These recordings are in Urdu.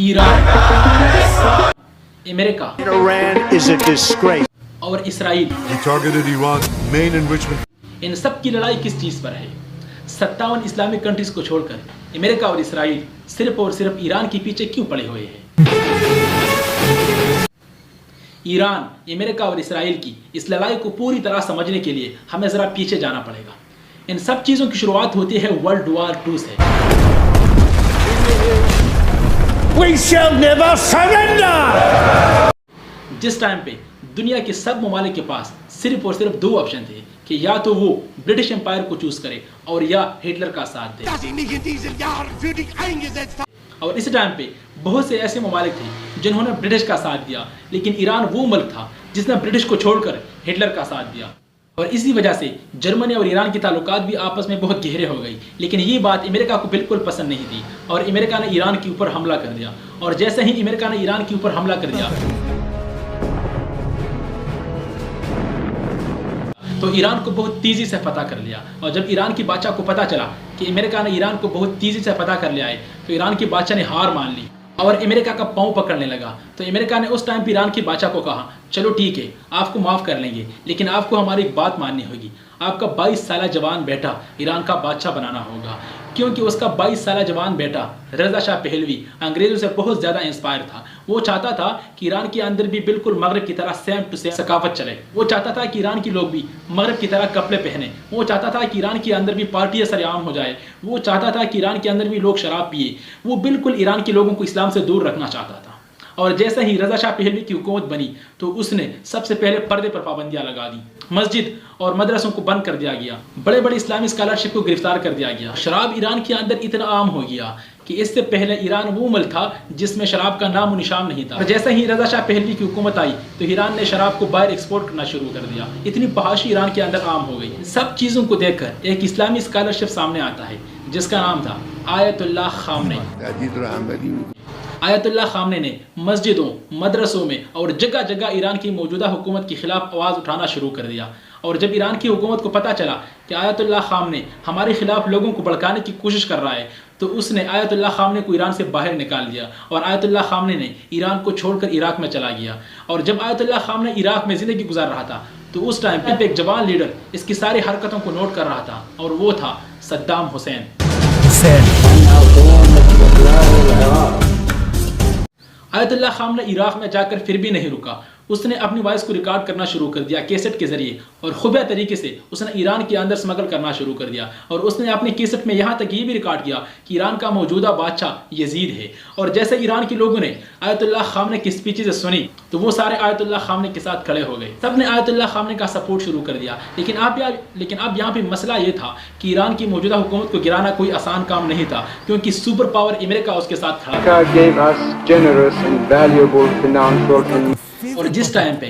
Iran, America Iran is a disgrace. اور اسرائیل، He targeted Iran's main enrichment. ان سب کی لڑائی کس چیز پر ہے؟ 57 اسلامک کنٹریز کو چھوڑ کر امریکہ اور اسرائیل صرف اور صرف ایران کے پیچھے کیوں پڑے ہوئے ہیں؟ ایران، امریکہ اور اسرائیل کی اس لڑائی کو پوری طرح سمجھنے کے لیے ہمیں ذرا پیچھے جانا پڑے گا۔ ان سب چیزوں کی شروعات ہوتی ہے ورلڈ وار 2 سے۔ We shall never surrender! جس ٹائم پہ دنیا کے سب ممالک کے پاس صرف اور صرف 2 آپشن تھے کہ یا تو وہ برٹش امپائر کو چوز کرے اور یا ہٹلر کا ساتھ دے۔ اور اس ٹائم پہ بہت سے ایسے ممالک تھے جنہوں نے برٹش کا ساتھ دیا، لیکن ایران وہ ملک تھا جس نے برٹش کو چھوڑ کر ہٹلر کا ساتھ دیا، اور اسی وجہ سے جرمنی اور ایران کے تعلقات بھی آپس میں بہت گہرے ہو گئی۔ لیکن یہ بات امریکہ کو بالکل پسند نہیں تھی اور امریکہ نے ایران کے اوپر حملہ کر دیا، اور جیسے ہی امریکہ نے ایران کے اوپر حملہ کر دیا تو ایران کو بہت تیزی سے فتح کر لیا۔ اور جب ایران کی بادشاہ کو پتہ چلا کہ امریکہ نے ایران کو بہت تیزی سے فتح کر لیا ہے تو ایران کی بادشاہ نے ہار مان لی اور امریکہ کا پاؤں پکڑنے لگا۔ تو امریکہ نے اس ٹائم پہ ایران کی بادشاہ کو کہا چلو ٹھیک ہے آپ کو معاف کر لیں گے، لیکن آپ کو ہماری ایک بات ماننی ہوگی، آپ کا 22 سالہ جوان بیٹا ایران کا بادشاہ بنانا ہوگا، کیونکہ اس کا 22 سالہ جوان بیٹا رضا شاہ پہلوی انگریزوں سے بہت زیادہ انسپائر تھا۔ وہ چاہتا تھا کہ ایران کے اندر بھی بالکل مغرب کی طرح سیم ٹو سیم ثقافت چلے، وہ چاہتا تھا کہ ایران کے لوگ بھی مغرب کی طرح کپڑے پہنے، وہ چاہتا تھا کہ ایران کے اندر بھی پارٹیاں سر عام ہو جائے، وہ چاہتا تھا کہ ایران کے اندر بھی لوگ شراب پیے، وہ بالکل ایران کے لوگوں کو اسلام سے دور رکھنا چاہتا تھا۔ اور جیسے ہی رضا شاہ پہلوی کی حکومت بنی تو اس نے سب سے پہلے پردے پر پابندیاں لگا دی، مسجد اور مدرسوں کو بند کر دیا گیا، بڑے بڑے اسلامی اسکالرشپ کو گرفتار کر دیا گیا، شراب ایران کے اندر اتنا عام ہو گیا کہ اس سے پہلے ایران وہ ملک تھا جس میں شراب کا نام و نشان نہیں تھا۔ اور جیسے ہی رضا شاہ پہلوی کی حکومت آئی تو ایران نے شراب کو باہر ایکسپورٹ کرنا شروع کر دیا، اتنی فحاشی ایران کے اندر عام ہو گئی۔ سب چیزوں کو دیکھ کر ایک اسلامی اسکالرشپ سامنے آتا ہے جس کا نام تھا آیت اللہ خامنہ۔ آیت اللہ خامنہ نے مسجدوں، مدرسوں میں اور جگہ جگہ ایران کی موجودہ حکومت کے خلاف آواز اٹھانا شروع کر دیا، اور جب ایران کی حکومت کو پتہ چلا کہ آیت اللہ خامنہ ہمارے خلاف لوگوں کو بھڑکانے کی کوشش کر رہا ہے تو اس نے آیت اللہ خامنہ کو ایران سے باہر نکال دیا، اور آیت اللہ خامنہ نے ایران کو چھوڑ کر عراق میں چلا گیا۔ اور جب آیت اللہ خامنہ عراق میں زندگی گزار رہا تھا تو اس ٹائم پہ ایک جوان لیڈر اس کی ساری حرکتوں کو نوٹ کر رہا تھا، اور وہ تھا صدام حسین۔ آیت اللہ خامنہ عراق میں جا کر پھر بھی نہیں رکا، اس نے اپنی وائس کو ریکارڈ کرنا شروع کر دیا کیسٹ کے ذریعے، اور خفیہ طریقے سے اس نے ایران کے اندر اسمگل کرنا شروع کر دیا، اور اس نے اپنی کیسٹ میں یہاں تک یہ بھی ریکارڈ کیا کہ ایران کا موجودہ بادشاہ یزید ہے۔ اور جیسے ایران کے لوگوں نے آیت اللہ خامنہ کی اسپیچز سنی تو وہ سارے آیت اللہ خامنہ کے ساتھ کھڑے ہو گئے، سب نے آیت اللہ خامنہ کا سپورٹ شروع کر دیا۔ لیکن اب یہاں پہ مسئلہ یہ تھا کہ ایران کی موجودہ حکومت کو گرانا کوئی آسان کام نہیں تھا، کیونکہ سپر پاور امریکہ اس کے ساتھ کھڑا تھا۔ اور جس ٹائم پہ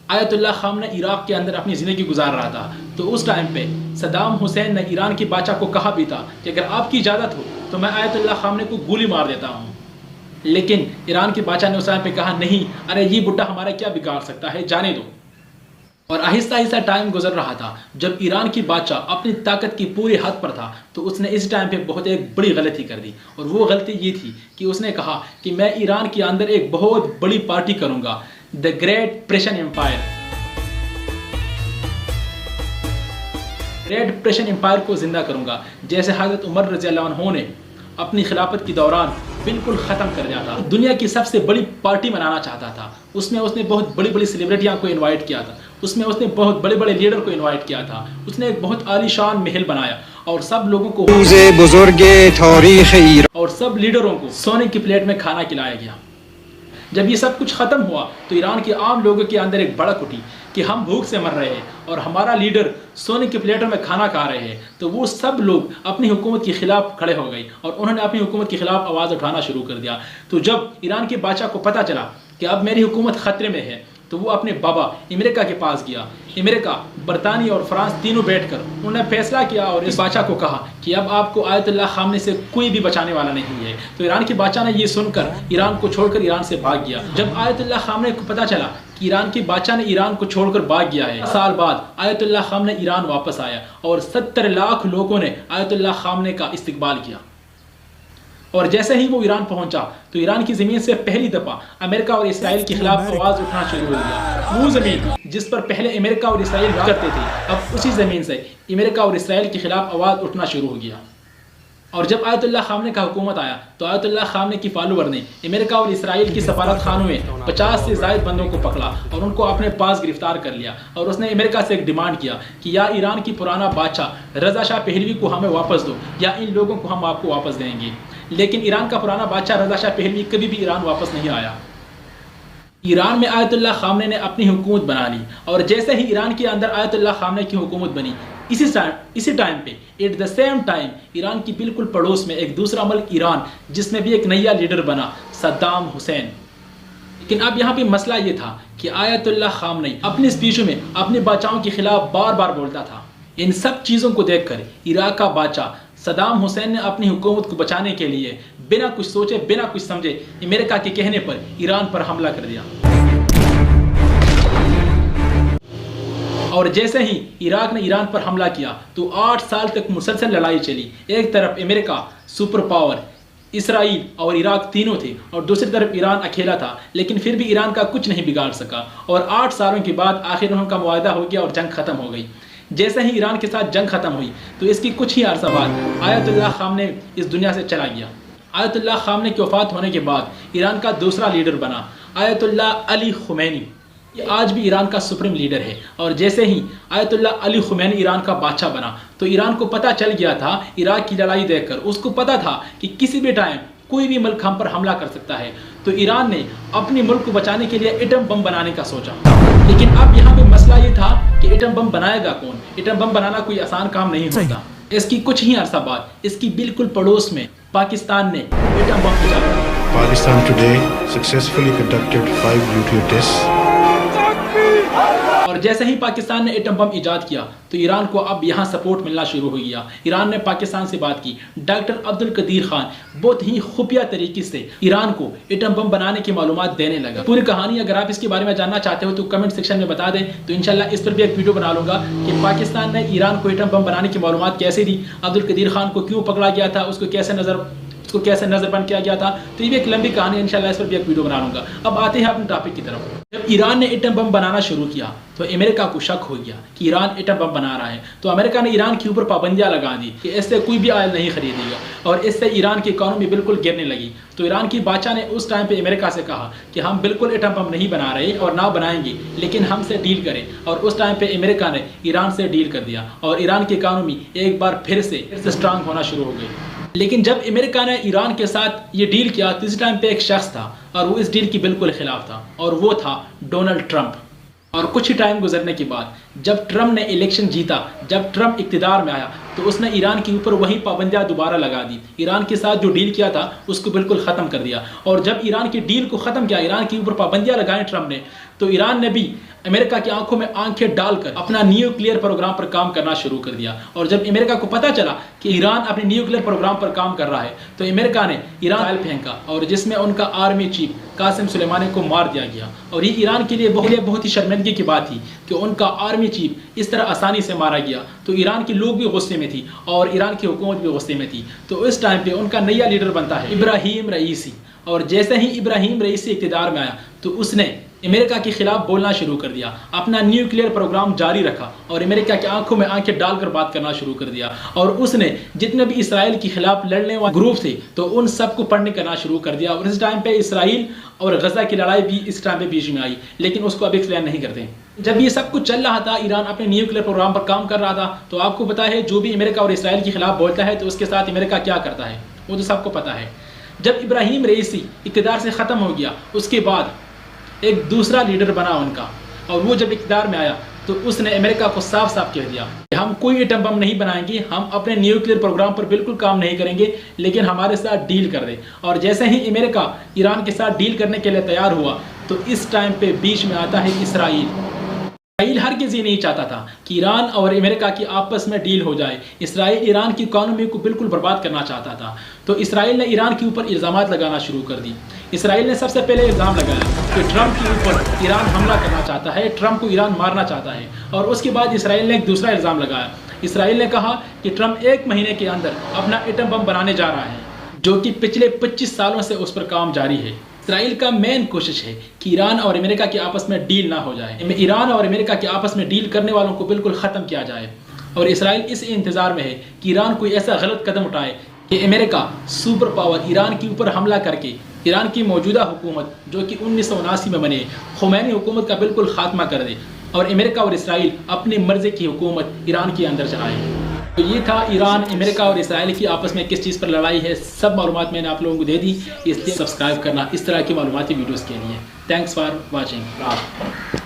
آیت اللہ خامنہ عراق کے اندر اپنی زندگی گزار رہا تھا تو اس ٹائم پہ صدام حسین نے ایران کے بادشاہ کو کہا بھی تھا کہ اگر آپ کی اجازت ہو تو میں آیت اللہ خامنہ کو گولی مار دیتا ہوں، لیکن ایران کے بادشاہ نے اس ٹائم پہ کہا نہیں، ارے یہ بڈھا ہمارا کیا بگاڑ سکتا ہے، جانے دو۔ اور آہستہ آہستہ ٹائم گزر رہا تھا، جب ایران کی بادشاہ اپنی طاقت کی پوری حد پر تھا تو اس نے اس ٹائم پہ بہت ایک بڑی غلطی کر دی، اور وہ غلطی یہ تھی کہ اس نے کہا کہ میں ایران کے اندر ایک بہت بڑی پارٹی کروں گا، the great Persian empire. Great Persian empire کو زندہ کروں گا، جیسے حضرت عمر رضی اللہ عنہ نے اپنی خلافت کے دوران بالکل ختم کر دیا تھا۔ دنیا کی سب سے بڑی پارٹی منانا چاہتا تھا، اس میں اس نے بہت بڑی بڑی سیلیبریٹیاں کو انوائٹ کیا تھا، اس میں اس نے بہت بڑے بڑے لیڈر کو انوائٹ کیا تھا، اس نے ایک بہت عالی شان محل بنایا، اور سب لوگوں کو بزرگ تاریخ ایران اور سب لیڈروں کو سونے کی پلیٹ میں کھانا کھلایا گیا۔ جب یہ سب کچھ ختم ہوا تو ایران کے عام لوگوں کے اندر ایک بھڑک اٹھی کہ ہم بھوک سے مر رہے ہیں اور ہمارا لیڈر سونے کی پلیٹوں میں کھانا کھا رہے ہیں، تو وہ سب لوگ اپنی حکومت کے خلاف کھڑے ہو گئے اور انہوں نے اپنی حکومت کے خلاف آواز اٹھانا شروع کر دیا۔ تو جب ایران کے بادشاہ کو پتہ چلا کہ اب میری حکومت خطرے میں ہے تو وہ اپنے بابا امریکہ کے پاس گیا۔ امریکہ، برطانیہ اور فرانس تینوں بیٹھ کر انہوں نے فیصلہ کیا اور اس بادشاہ کو کہا کہ اب آپ کو آیت اللہ خامنہ سے کوئی بھی بچانے والا نہیں ہے۔ تو ایران کے بادشاہ نے یہ سن کر ایران کو چھوڑ کر ایران سے بھاگ گیا۔ جب آیت اللہ خامنہ کو پتہ چلا کہ ایران کے بادشاہ نے ایران کو چھوڑ کر بھاگ گیا ہے، سال بعد آیت اللہ خامنہ ایران واپس آیا اور 70 لاکھ لوگوں نے آیت اللہ خامنہ کا استقبال کیا۔ اور جیسے ہی وہ ایران پہنچا تو ایران کی زمین سے پہلی دفعہ امریکہ اور اسرائیل کے خلاف آواز اٹھنا شروع ہو گیا۔ وہ زمین جس پر پہلے امریکہ اور اسرائیل راج کرتے تھے، اب اسی زمین سے امریکہ اور اسرائیل کے خلاف آواز اٹھنا شروع ہو گیا۔ اور جب آیت اللہ خامنہ کا حکومت آیا تو آیت اللہ خامنہ کی فالوور نے امریکہ اور اسرائیل کی سفارت خانوں میں 50 سے زائد بندوں کو پکڑا اور ان کو اپنے پاس گرفتار کر لیا، اور اس نے امریکہ سے ایک ڈیمانڈ کیا کہ یا ایران کی پرانا بادشاہ رضا شاہ پہلوی کو ہمیں واپس دو یا ان لوگوں کو ہم آپ کو واپس دیں گے۔ لیکن ایران کا پرانا بادشاہ رضا شاہ پہلوی کبھی بھی ایران واپس نہیں آیا۔ ایران میں آیت اللہ خامنہ نے اپنی حکومت بنا لی، اور جیسے ہی ایران کے اندر آیت اللہ خامنہ کی حکومت بنی، اسی ٹائم پہ at the same time Iran کی بالکل پڑوس میں ایک دوسرا ملک ایران، جس میں بھی ایک نیا لیڈر بنا، صدام حسین۔ لیکن اب یہاں پہ مسئلہ یہ تھا کہ آیت اللہ خامنہ اپنی اسپیچوں میں اپنے بادشاہوں کے خلاف بار بار بولتا تھا۔ ان سب چیزوں کو دیکھ کر عراق کا بادشاہ صدام حسین نے اپنی حکومت کو بچانے کے لیے بنا کچھ سوچے بنا کچھ سمجھے امریکہ کے کہنے پر ایران پر حملہ کر دیا۔ اور جیسے ہی عراق نے ایران پر حملہ کیا تو 8 سال تک مسلسل لڑائی چلی۔ ایک طرف امریکہ سپر پاور، اسرائیل اور عراق تینوں تھے، اور دوسری طرف ایران اکیلا تھا، لیکن پھر بھی ایران کا کچھ نہیں بگاڑ سکا۔ اور 8 سالوں کے بعد آخر ان کا معاہدہ ہو گیا اور جنگ ختم ہو گئی۔ جیسے ہی ایران کے ساتھ جنگ ختم ہوئی تو اس کی کچھ ہی عرصہ بعد آیت اللہ خامنہ اس دنیا سے چلا گیا۔ آیت اللہ خامنہ کی وفات ہونے کے بعد ایران کا دوسرا لیڈر بنا آیت اللہ علی خمینی۔ یہ آج بھی ایران کا سپریم لیڈر ہے، اور جیسے ہی آیت اللہ علی خمینی ایران کا بادشاہ بنا تو ایران کو پتہ چل گیا تھا، عراق کی لڑائی دیکھ کر اس کو پتہ تھا کہ کسی بھی ٹائم کوئی بھی ملک ہم پر حملہ کر سکتا ہے، تو ایران نے اپنے ملک کو بچانے کے لیے ایٹم بم بنانے کا سوچا۔ لیکن اب یہاں پہ مسئلہ یہ تھا کہ ایٹم بم بنائے گا کون؟ ایٹم بم بنانا کوئی آسان کام نہیں ہوتا۔ اس کی کچھ ہی عرصہ بعد اس کی بالکل پڑوس میں پاکستان نے ایٹم بم ایجاد کیا۔ Pakistan today successfully conducted 5 nuclear tests. اور جیسے ہی پاکستان نے ایٹم بم ایجاد کیا تو ایران کو اب یہاں سپورٹ ملنا شروع ہو گیا۔ ایران نے پاکستان سے بات کی۔ ڈاکٹر عبد القدیر خان بہت ہی خفیہ طریقے سے ایران کو ایٹم بم بنانے کی معلومات دینے لگا۔ پوری کہانی اگر آپ اس کے بارے میں جاننا چاہتے ہو تو کمنٹ سیکشن میں بتا دیں، تو انشاءاللہ اس پر بھی ایک ویڈیو بنا لوں گا کہ پاکستان نے ایران کو ایٹم بم بنانے کی معلومات کیسے دی، عبد القدیر خان کو کیوں پکڑا گیا تھا، اس کو کیسے نظر بند کیا گیا تھا۔ تو یہ بھی ایک لمبی کہانی ہے، انشاءاللہ اس پر بھی ایک ویڈیو بنا لوں گا۔ اب آتے ہیں اپنے ٹاپک کی طرف۔ جب ایران نے ایٹم بم بنانا شروع کیا تو امریکہ کو شک ہو گیا کہ ایران ایٹم بم بنا رہا ہے، تو امریکہ نے ایران کے اوپر پابندیاں لگا دی کہ اس سے کوئی بھی آئل نہیں خریدے گا، اور اس سے ایران کی اکانومی بالکل گرنے لگی۔ تو ایران کی بادشاہ نے اس ٹائم پہ امریکہ سے کہا کہ ہم بالکل ایٹم بم نہیں بنا رہے اور نہ بنائیں گے، لیکن ہم سے ڈیل کریں، اور اس ٹائم پہ امریکہ نے ایران سے ڈیل کر دیا، اور ایران کی اکانومی ایک بار پھر سے اسٹرانگ ہونا شروع ہو گئی۔ لیکن جب امریکہ نے ایران کے ساتھ یہ ڈیل کیا تو اس ٹائم پہ ایک شخص تھا اور وہ اس ڈیل کی بالکل خلاف تھا، اور وہ تھا ڈونلڈ ٹرمپ۔ اور کچھ ہی ٹائم گزرنے کے بعد جب ٹرمپ نے الیکشن جیتا، جب ٹرمپ اقتدار میں آیا تو اس نے ایران کے اوپر وہی پابندیاں دوبارہ لگا دی۔ ایران کے ساتھ جو ڈیل کیا تھا اس کو بالکل ختم کر دیا، اور جب ایران کی ڈیل کو ختم کیا، ایران کے اوپر پابندیاں لگائیں ٹرمپ نے، تو ایران نے بھی امریکہ کی آنکھوں میں آنکھیں ڈال کر اپنا نیوکلیئر پروگرام پر کام کرنا شروع کر دیا۔ اور جب امریکہ کو پتہ چلا کہ ایران اپنے نیوکلیئر پروگرام پر کام کر رہا ہے تو امریکہ نے ایران آئل پھینکا، اور جس میں ان کا آرمی چیف قاسم سلیمانی کو مار دیا گیا۔ اور یہ ایران کے لیے بہت ہی شرمندگی کی بات تھی کہ ان کا آرمی چیف اس طرح آسانی سے مارا گیا۔ تو ایران کے لوگ بھی غصے میں تھی اور ایران کی حکومت بھی غصے میں تھی۔ تو اس ٹائم پہ ان کا نیا لیڈر بنتا ہے ابراہیم رئیسی، اور جیسے ہی ابراہیم رئیسی اقتدار میں آیا تو اس نے امریکہ کے خلاف بولنا شروع کر دیا، اپنا نیوکلیئر پروگرام جاری رکھا، اور امریکہ کی آنکھوں میں آنکھیں ڈال کر بات کرنا شروع کر دیا۔ اور اس نے جتنے بھی اسرائیل کے خلاف لڑنے والے گروپ تھے تو ان سب کو پڑھنے کرنا شروع کر دیا۔ اور اس ٹائم پہ اسرائیل اور غزہ کی لڑائی بھی اس ٹائم پہ بیچ میں آئی، لیکن اس کو اب ایکسپلین نہیں کرتے۔ جب یہ سب کچھ چل رہا تھا، ایران اپنے نیوکلیئر پروگرام پر کام کر رہا تھا، تو آپ کو پتا ہے جو بھی امریکہ اور اسرائیل کے خلاف بولتا ہے تو اس کے ساتھ امریکہ کیا کرتا ہے، وہ تو سب کو پتا ہے۔ جب ابراہیم رئیسی اقتدار سے ختم ہو گیا، اس کے بعد ایک دوسرا لیڈر بنا ان کا، اور وہ جب اقتدار میں آیا تو اس نے امریکہ کو صاف صاف کہہ دیا کہ ہم کوئی ایٹم بم نہیں بنائیں گے، ہم اپنے نیوکلیئر پروگرام پر بالکل کام نہیں کریں گے، لیکن ہمارے ساتھ ڈیل کر دیں۔ اور جیسے ہی امریکہ ایران کے ساتھ ڈیل کرنے کے لیے تیار ہوا تو اس ٹائم پہ بیچ میں آتا ہے اسرائیل۔ اسرائیل ہرگز یہ نہیں چاہتا تھا کہ ایران اور امریکہ کی آپس میں ڈیل ہو جائے۔ اسرائیل ایران کی اکانومی کو بالکل برباد کرنا چاہتا تھا، تو اسرائیل نے ایران کے اوپر الزامات لگانا شروع کر دی۔ اسرائیل نے سب سے پہلے الزام لگایا کہ ٹرمپ کے اوپر ایران حملہ کرنا چاہتا ہے، ٹرمپ کو ایران مارنا چاہتا ہے۔ اور اس کے بعد اسرائیل نے ایک دوسرا الزام لگایا۔ اسرائیل نے کہا کہ ٹرمپ 1 مہینے کے اندر اپنا ایٹم بم بنانے جا رہا ہے، جو کہ پچھلے 25 سالوں سے اس پر کام جاری ہے۔ اسرائیل کا مین کوشش ہے کہ ایران اور امریکہ کے آپس میں ڈیل نہ ہو جائے، ایران اور امریکہ کے آپس میں ڈیل کرنے والوں کو بالکل ختم کیا جائے، اور اسرائیل اس انتظار میں ہے کہ ایران کوئی ایسا غلط قدم اٹھائے کہ امریکہ سپر پاور ایران کے اوپر حملہ کر کے ایران کی موجودہ حکومت جو کہ 1979 میں بنے خمینی حکومت کا بالکل خاتمہ کر دے، اور امریکہ اور اسرائیل اپنی مرضی کی حکومت ایران کے اندر چلائے۔ تو یہ تھا ایران، امریکہ اور اسرائیل کی آپس میں کس چیز پر لڑائی ہے، سب معلومات میں نے آپ لوگوں کو دے دی، اس لیے سبسکرائب کرنا اس طرح کی معلوماتی ویڈیوز کے لیے۔ Thanks for watching.